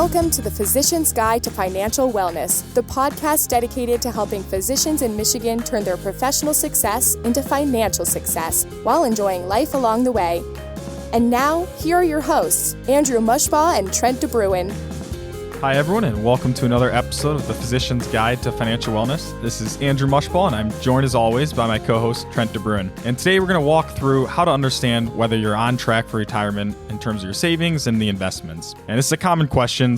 Welcome to the Physician's Guide to Financial Wellness, the podcast dedicated to helping physicians in Michigan turn their professional success into financial success while enjoying life along the way. And now, here are your hosts, Andrew Mushbaugh and Trent DeBruin. Hi, everyone, and welcome to another episode of the Physician's Guide to Financial Wellness. This is Andrew Mushbaugh, and I'm joined, as always, by my co-host, Trent DeBruin. And today we're going to walk through how to understand whether you're on track for retirement in terms of your savings and the investments. And this is a common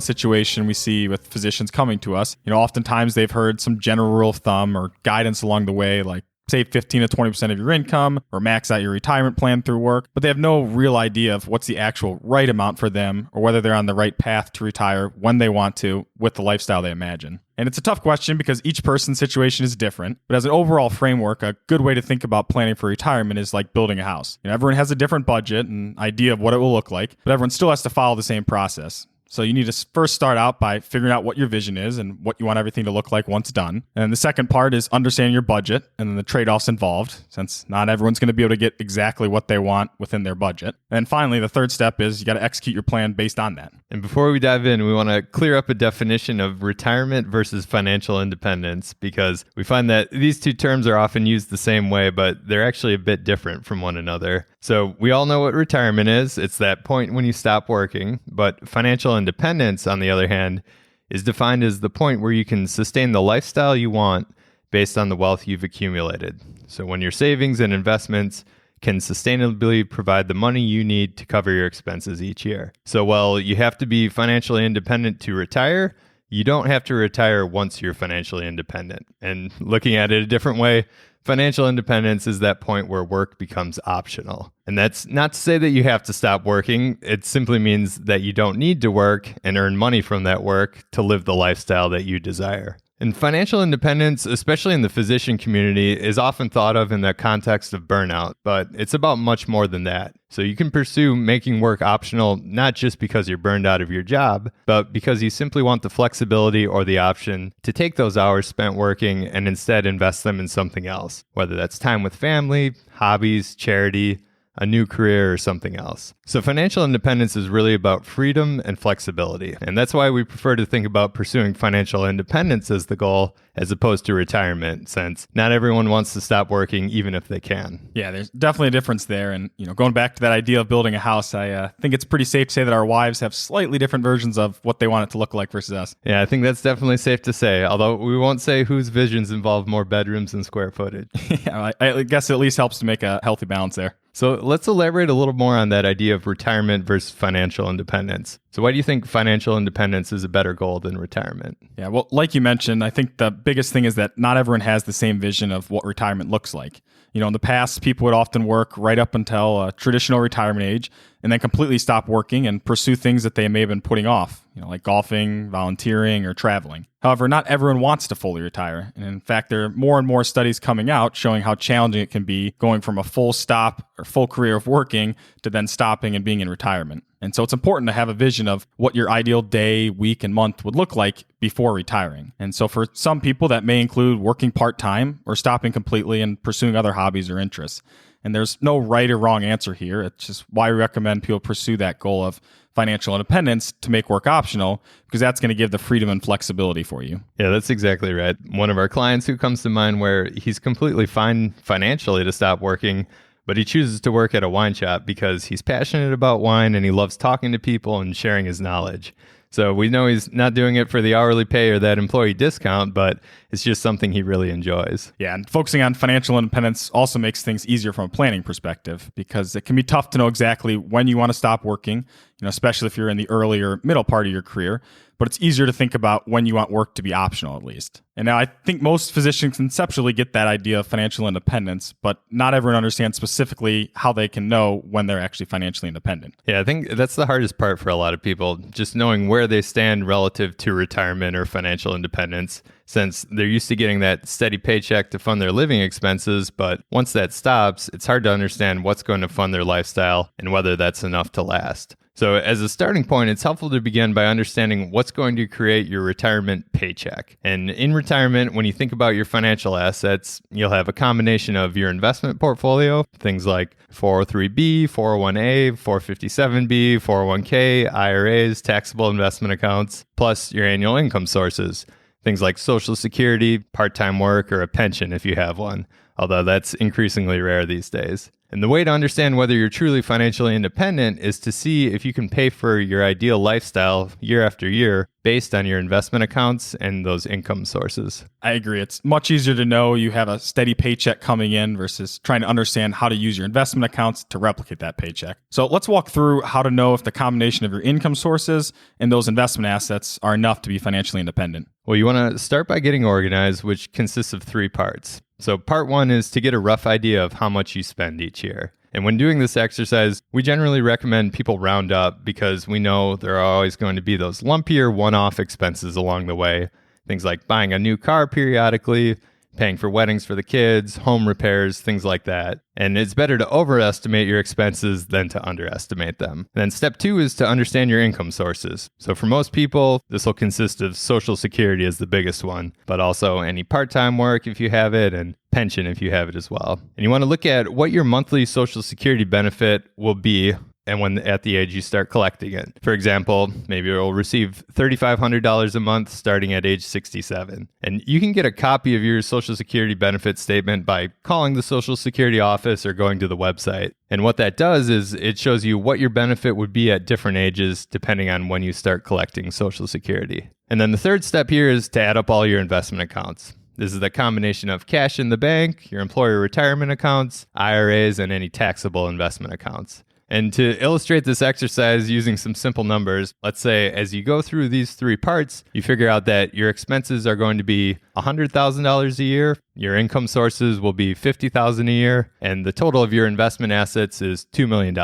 situation we see with physicians coming to us. Oftentimes they've heard some general rule of thumb or guidance along the way, like save 15 to 20% of your income or max out your retirement plan through work, but they have no real idea of what's the actual right amount for them or whether they're on the right path to retire when they want to with the lifestyle they imagine. And it's a tough question because each person's situation is different, but as an overall framework, a good way to think about planning for retirement is like building a house. Everyone has a different budget and idea of what it will look like, but everyone still has to follow the same process. So you need to first start out by figuring out what your vision is and what you want everything to look like once done. And then the second part is understanding your budget and then the trade-offs involved, since not everyone's going to be able to get exactly what they want within their budget. And finally, the third step is you got to execute your plan based on that. And before we dive in, we want to clear up a definition of retirement versus financial independence, because we find that these two terms are often used the same way, but they're actually a bit different from one another. So we all know what retirement is. It's that point when you stop working, but financial independence, on the other hand, is defined as the point where you can sustain the lifestyle you want based on the wealth you've accumulated. So when your savings and investments can sustainably provide the money you need to cover your expenses each year. So while you have to be financially independent to retire, you don't have to retire once you're financially independent. And looking at it a different way, financial independence is that point where work becomes optional. And that's not to say that you have to stop working. It simply means that you don't need to work and earn money from that work to live the lifestyle that you desire. And financial independence, especially in the physician community, is often thought of in the context of burnout, but it's about much more than that. So you can pursue making work optional not just because you're burned out of your job, but because you simply want the flexibility or the option to take those hours spent working and instead invest them in something else, whether that's time with family, hobbies, charity, a new career, or something else. So financial independence is really about freedom and flexibility. And that's why we prefer to think about pursuing financial independence as the goal, as opposed to retirement, since not everyone wants to stop working even if they can. Yeah, there's definitely a difference there. And, going back to that idea of building a house, I think it's pretty safe to say that our wives have slightly different versions of what they want it to look like versus us. Yeah, I think that's definitely safe to say, although we won't say whose visions involve more bedrooms and square footage. Yeah, I guess it at least helps to make a healthy balance there. So let's elaborate a little more on that idea of retirement versus financial independence. So why do you think financial independence is a better goal than retirement? Yeah, well, like you mentioned, I think the biggest thing is that not everyone has the same vision of what retirement looks like. In the past, people would often work right up until a traditional retirement age and then completely stop working and pursue things that they may have been putting off, like golfing, volunteering, or traveling. However, not everyone wants to fully retire. And in fact, there are more and more studies coming out showing how challenging it can be going from a full stop or full career of working to then stopping and being in retirement. And so it's important to have a vision of what your ideal day, week, and month would look like before retiring. And so for some people, that may include working part-time or stopping completely and pursuing other hobbies or interests. And there's no right or wrong answer here. It's just why we recommend people pursue that goal of financial independence to make work optional, because that's going to give the freedom and flexibility for you. Yeah, that's exactly right. One of our clients who comes to mind where he's completely fine financially to stop working, but he chooses to work at a wine shop because he's passionate about wine and he loves talking to people and sharing his knowledge. So we know he's not doing it for the hourly pay or that employee discount, but it's just something he really enjoys. Yeah, and focusing on financial independence also makes things easier from a planning perspective, because it can be tough to know exactly when you want to stop working, especially if you're in the early or middle part of your career. But it's easier to think about when you want work to be optional, at least. And now I think most physicians conceptually get that idea of financial independence, but not everyone understands specifically how they can know when they're actually financially independent. Yeah, I think that's the hardest part for a lot of people, just knowing where they stand relative to retirement or financial independence, since they're used to getting that steady paycheck to fund their living expenses. But once that stops, it's hard to understand what's going to fund their lifestyle and whether that's enough to last. So as a starting point, it's helpful to begin by understanding what's going to create your retirement paycheck. And in retirement, when you think about your financial assets, you'll have a combination of your investment portfolio, things like 403b, 401a, 457b, 401k, IRAs, taxable investment accounts, plus your annual income sources, things like Social Security, part-time work, or a pension if you have one, although that's increasingly rare these days. And the way to understand whether you're truly financially independent is to see if you can pay for your ideal lifestyle year after year based on your investment accounts and those income sources. I agree. It's much easier to know you have a steady paycheck coming in versus trying to understand how to use your investment accounts to replicate that paycheck. So let's walk through how to know if the combination of your income sources and those investment assets are enough to be financially independent. Well, you want to start by getting organized, which consists of 3 parts. So part 1 is to get a rough idea of how much you spend each year. And when doing this exercise, we generally recommend people round up because we know there are always going to be those lumpier one-off expenses along the way. Things like buying a new car periodically, paying for weddings for the kids, home repairs, things like that. And it's better to overestimate your expenses than to underestimate them. Then step 2 is to understand your income sources. So for most people, this will consist of Social Security as the biggest one, but also any part-time work if you have it, and pension if you have it as well. And you want to look at what your monthly Social Security benefit will be and when at the age you start collecting it. For example, maybe you'll receive $3,500 a month starting at age 67. And you can get a copy of your Social Security benefit statement by calling the Social Security office or going to the website. And what that does is it shows you what your benefit would be at different ages depending on when you start collecting Social Security. And then the third step here is to add up all your investment accounts. This is the combination of cash in the bank, your employer retirement accounts, IRAs, and any taxable investment accounts. And to illustrate this exercise using some simple numbers, let's say as you go through these 3 parts, you figure out that your expenses are going to be $100,000 a year, your income sources will be $50,000 a year, and the total of your investment assets is $2 million.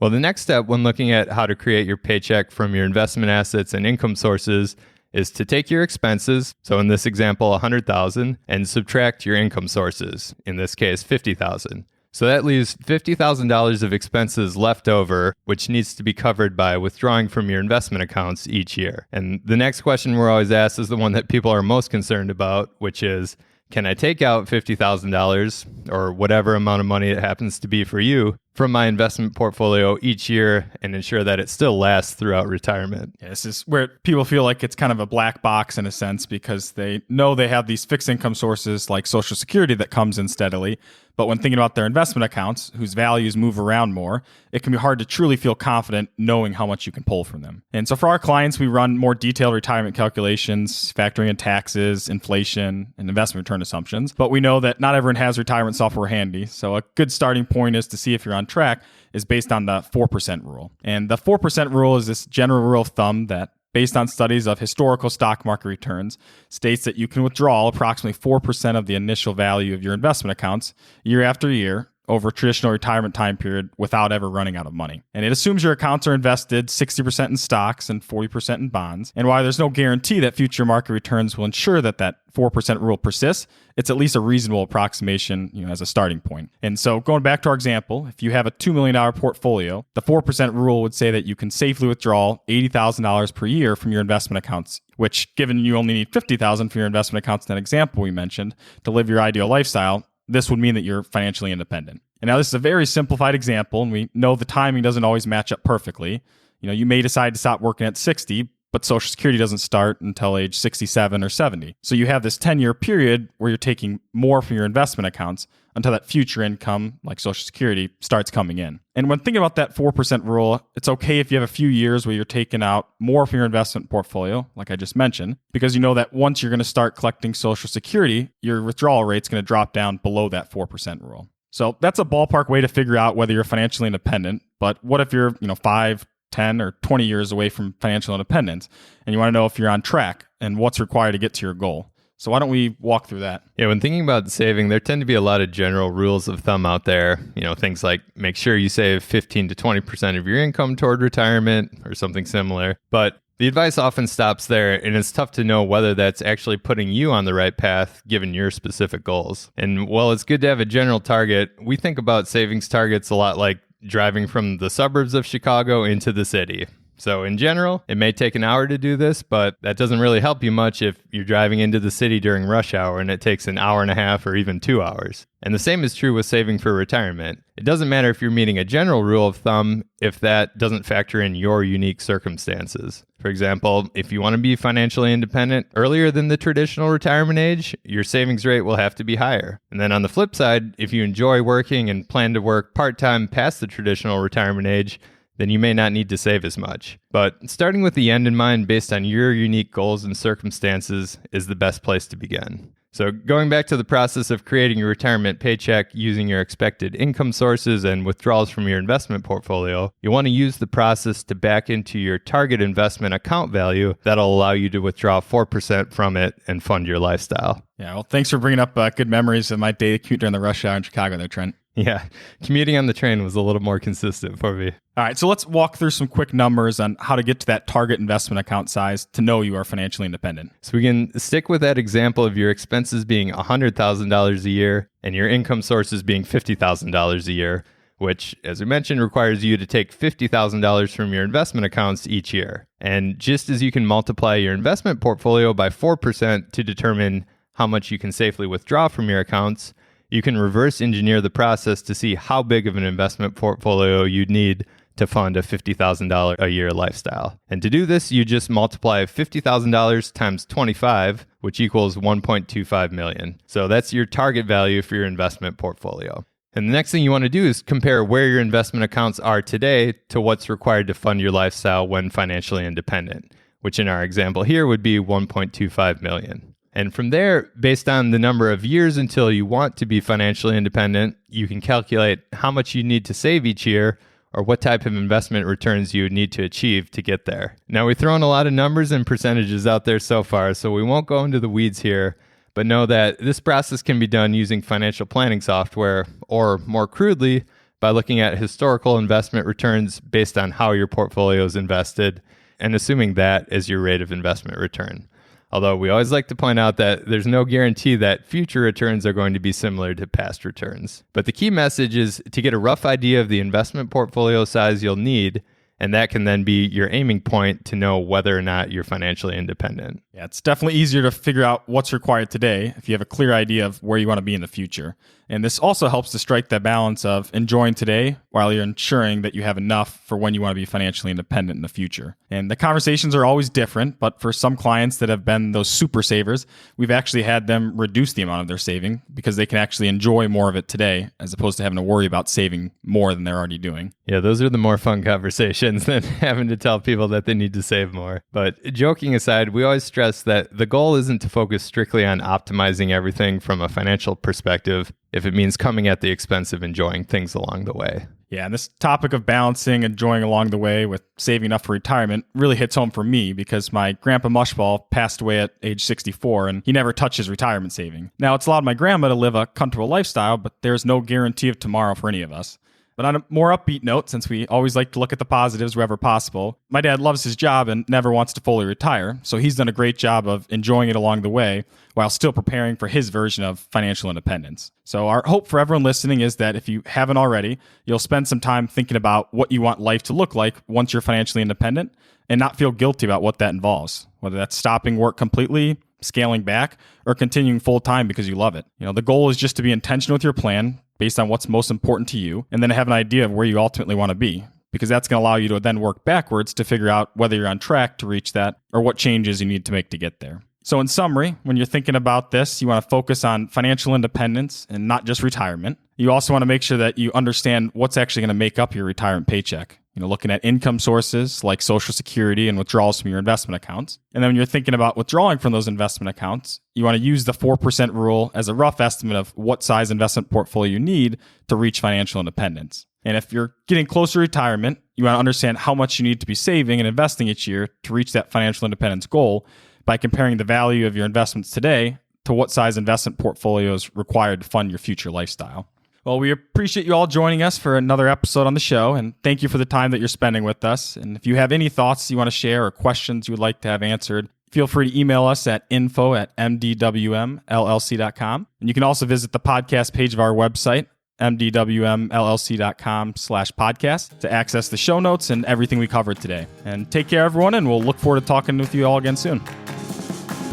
Well, the next step when looking at how to create your paycheck from your investment assets and income sources is to take your expenses, so in this example, $100,000, and subtract your income sources, in this case, $50,000. So that leaves $50,000 of expenses left over, which needs to be covered by withdrawing from your investment accounts each year. And the next question we're always asked is the one that people are most concerned about, which is, can I take out $50,000 or whatever amount of money it happens to be for you from my investment portfolio each year and ensure that it still lasts throughout retirement? Yeah, this is where people feel like it's kind of a black box in a sense because they know they have these fixed income sources like Social Security that comes in steadily. But when thinking about their investment accounts, whose values move around more, it can be hard to truly feel confident knowing how much you can pull from them. And so for our clients, we run more detailed retirement calculations, factoring in taxes, inflation, and investment return assumptions. But we know that not everyone has retirement software handy. So a good starting point is to see if you're on track is based on the 4% rule. And the 4% rule is this general rule of thumb that, based on studies of historical stock market returns, states that you can withdraw approximately 4% of the initial value of your investment accounts year after year over a traditional retirement time period without ever running out of money. And it assumes your accounts are invested 60% in stocks and 40% in bonds. And while there's no guarantee that future market returns will ensure that that 4% rule persists, it's at least a reasonable approximation, as a starting point. And so going back to our example, if you have a $2 million portfolio, the 4% rule would say that you can safely withdraw $80,000 per year from your investment accounts, which, given you only need $50,000 for your investment accounts in that example we mentioned to live your ideal lifestyle, this would mean that you're financially independent. And now this is a very simplified example, and we know the timing doesn't always match up perfectly. You may decide to stop working at 60, but Social Security doesn't start until age 67 or 70. So you have this 10-year period where you're taking more from your investment accounts until that future income, like Social Security, starts coming in. And when thinking about that 4% rule, it's okay if you have a few years where you're taking out more from your investment portfolio, like I just mentioned, because you know that once you're going to start collecting Social Security, your withdrawal rate's going to drop down below that 4% rule. So that's a ballpark way to figure out whether you're financially independent. But what if you're, 5, 10, or 20 years away from financial independence, and you want to know if you're on track and what's required to get to your goal? So why don't we walk through that? Yeah, when thinking about saving, there tend to be a lot of general rules of thumb out there. Things like make sure you save 15 to 20% of your income toward retirement or something similar. But the advice often stops there, and it's tough to know whether that's actually putting you on the right path given your specific goals. And while it's good to have a general target, we think about savings targets a lot like driving from the suburbs of Chicago into the city. So in general, it may take an hour to do this, but that doesn't really help you much if you're driving into the city during rush hour and it takes an hour and a half or even 2 hours. And the same is true with saving for retirement. It doesn't matter if you're meeting a general rule of thumb if that doesn't factor in your unique circumstances. For example, if you want to be financially independent earlier than the traditional retirement age, your savings rate will have to be higher. And then on the flip side, if you enjoy working and plan to work part-time past the traditional retirement age, then you may not need to save as much. But starting with the end in mind based on your unique goals and circumstances is the best place to begin. So going back to the process of creating your retirement paycheck using your expected income sources and withdrawals from your investment portfolio, you want to use the process to back into your target investment account value that'll allow you to withdraw 4% from it and fund your lifestyle. Yeah, well, thanks for bringing up good memories of my daily commute during the rush hour in Chicago there, Trent. Yeah, commuting on the train was a little more consistent for me. All right, so let's walk through some quick numbers on how to get to that target investment account size to know you are financially independent. So we can stick with that example of your expenses being $100,000 a year and your income sources being $50,000 a year, which, as we mentioned, requires you to take $50,000 from your investment accounts each year. And just as you can multiply your investment portfolio by 4% to determine how much you can safely withdraw from your accounts, you can reverse engineer the process to see how big of an investment portfolio you'd need to fund a $50,000 a year lifestyle. And to do this, you just multiply $50,000 times 25, which equals $1.25 million. So that's your target value for your investment portfolio. And the next thing you want to do is compare where your investment accounts are today to what's required to fund your lifestyle when financially independent, which in our example here would be $1.25 million. And from there, based on the number of years until you want to be financially independent, you can calculate how much you need to save each year or what type of investment returns you would need to achieve to get there. Now, we've thrown a lot of numbers and percentages out there so far, so we won't go into the weeds here, but know that this process can be done using financial planning software, or more crudely, by looking at historical investment returns based on how your portfolio is invested and assuming that as your rate of investment return. Although we always like to point out that there's no guarantee that future returns are going to be similar to past returns. But the key message is to get a rough idea of the investment portfolio size you'll need, and that can then be your aiming point to know whether or not you're financially independent. Yeah, it's definitely easier to figure out what's required today if you have a clear idea of where you want to be in the future. And this also helps to strike that balance of enjoying today while you're ensuring that you have enough for when you want to be financially independent in the future. And the conversations are always different, but for some clients that have been those super savers, we've actually had them reduce the amount of their saving because they can actually enjoy more of it today as opposed to having to worry about saving more than they're already doing. Yeah, those are the more fun conversations than having to tell people that they need to save more. But joking aside, we always stress that the goal isn't to focus strictly on optimizing everything from a financial perspective if it means coming at the expense of enjoying things along the way. Yeah, and this topic of balancing and enjoying along the way with saving enough for retirement really hits home for me because my grandpa Mushball passed away at age 64 and he never touched his retirement saving. Now, it's allowed my grandma to live a comfortable lifestyle, but there's no guarantee of tomorrow for any of us. But on a more upbeat note, since we always like to look at the positives wherever possible, my dad loves his job and never wants to fully retire. So he's done a great job of enjoying it along the way while still preparing for his version of financial independence. So our hope for everyone listening is that if you haven't already, you'll spend some time thinking about what you want life to look like once you're financially independent and not feel guilty about what that involves, whether that's stopping work completely, scaling back, or continuing full time because you love it. The goal is just to be intentional with your plan based on what's most important to you, and then have an idea of where you ultimately want to be, because that's going to allow you to then work backwards to figure out whether you're on track to reach that or what changes you need to make to get there. So in summary, when you're thinking about this, you want to focus on financial independence and not just retirement. You also want to make sure that you understand what's actually going to make up your retirement paycheck. Looking at income sources like Social Security and withdrawals from your investment accounts. And then when you're thinking about withdrawing from those investment accounts, you want to use the 4% rule as a rough estimate of what size investment portfolio you need to reach financial independence. And if you're getting closer to retirement, you want to understand how much you need to be saving and investing each year to reach that financial independence goal by comparing the value of your investments today to what size investment portfolio is required to fund your future lifestyle. Well, we appreciate you all joining us for another episode on the show, and thank you for the time that you're spending with us. And if you have any thoughts you want to share or questions you would like to have answered, feel free to email us at info@mdwmllc.com. And you can also visit the podcast page of our website, mdwmllc.com/podcast to access the show notes and everything we covered today. And take care, everyone, and we'll look forward to talking with you all again soon.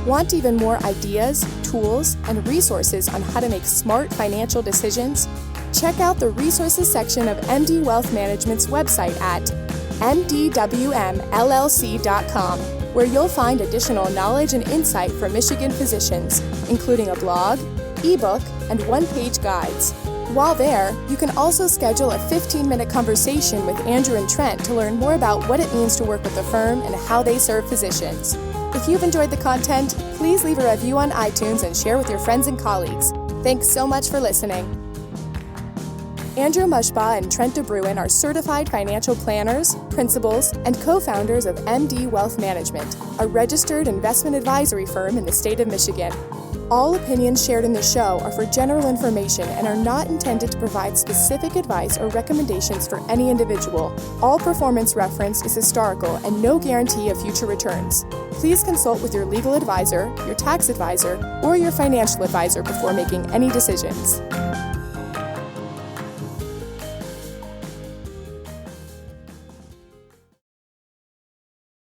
Want even more ideas, tools, and resources on how to make smart financial decisions? Check out the resources section of MD Wealth Management's website at mdwmllc.com, where you'll find additional knowledge and insight from Michigan physicians, including a blog, ebook, and one-page guides. While there, you can also schedule a 15-minute conversation with Andrew and Trent to learn more about what it means to work with the firm and how they serve physicians. If you've enjoyed the content, please leave a review on iTunes and share with your friends and colleagues. Thanks so much for listening. Andrew Mushbaugh and Trent DeBruin are certified financial planners, principals, and co-founders of MD Wealth Management, a registered investment advisory firm in the state of Michigan. All opinions shared in the show are for general information and are not intended to provide specific advice or recommendations for any individual. All performance referenced is historical and no guarantee of future returns. Please consult with your legal advisor, your tax advisor, or your financial advisor before making any decisions.